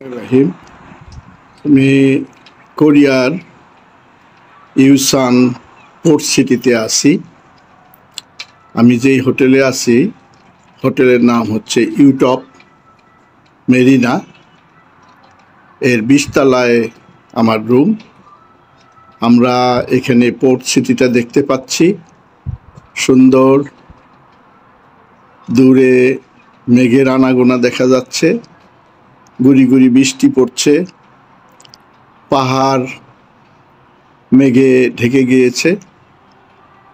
রাহিম, আমি কোরিয়ার Yushan port সিটিতে আছি। আমি যেই হোটেলে আছি, হোটেলের নাম হচ্ছে ইউটপ মেরিনা। এর 20 তলায় আমার রুম। আমরা এখানে পোর্ট সিটিটা দেখতে পাচ্ছি, সুন্দর। দূরে মেঘের আনাগোনা দেখা যাচ্ছে, গুড়ি গুড়ি বৃষ্টি পড়ছে, পাহাড় মেঘে ঢেকে গিয়েছে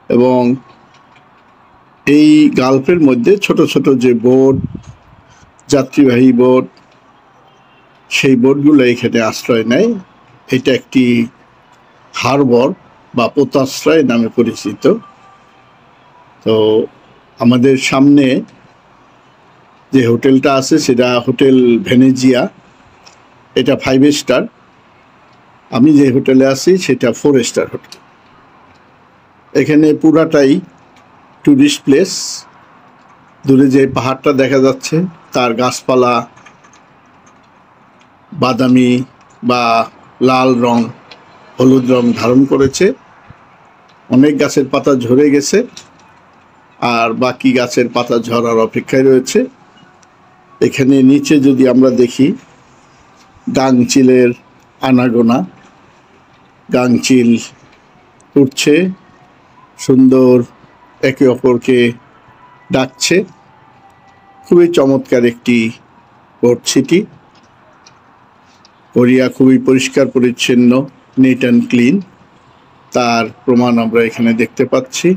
এবং এই গালফের মধ্যে ছোট ছোট যে বোট, যাত্রীবাহী বোট, সেই বোটগুলো এখানে আশ্রয় নেয়। এটা একটি হারবার বা পোতাশ্রয় নামে পরিচিত। তো আমাদের সামনে যে হোটেলটা আছে সেটা হোটেল ভেনেজিয়া। এটা 5 স্টার। আমি যে হোটেলে আছি সেটা 4 স্টার হোটেল। এখানে পুরাটাই টুরিস্ট প্লেস। দূরে যে পাহাড়টা দেখা যাচ্ছে তার গাছপালা বাদামি বা লাল রং, হলুদ রং ধারণ করেছে। অনেক গাছের পাতা ঝরে গেছে আর বাকি গাছের পাতা ঝরার অপেক্ষায় রয়েছে। এখানে নিচে যদি আমরা দেখি, গাংচিলের আনাগোনা, গাংচিল উঠছে, সুন্দর একে অপরকে ডাকছে। খুবই চমৎকার একটি পোর্ট সিটি। কোরিয়া খুবই পরিষ্কার পরিচ্ছন্ন, নিট অ্যান্ড ক্লিন। তার প্রমাণ আমরা এখানে দেখতে পাচ্ছি।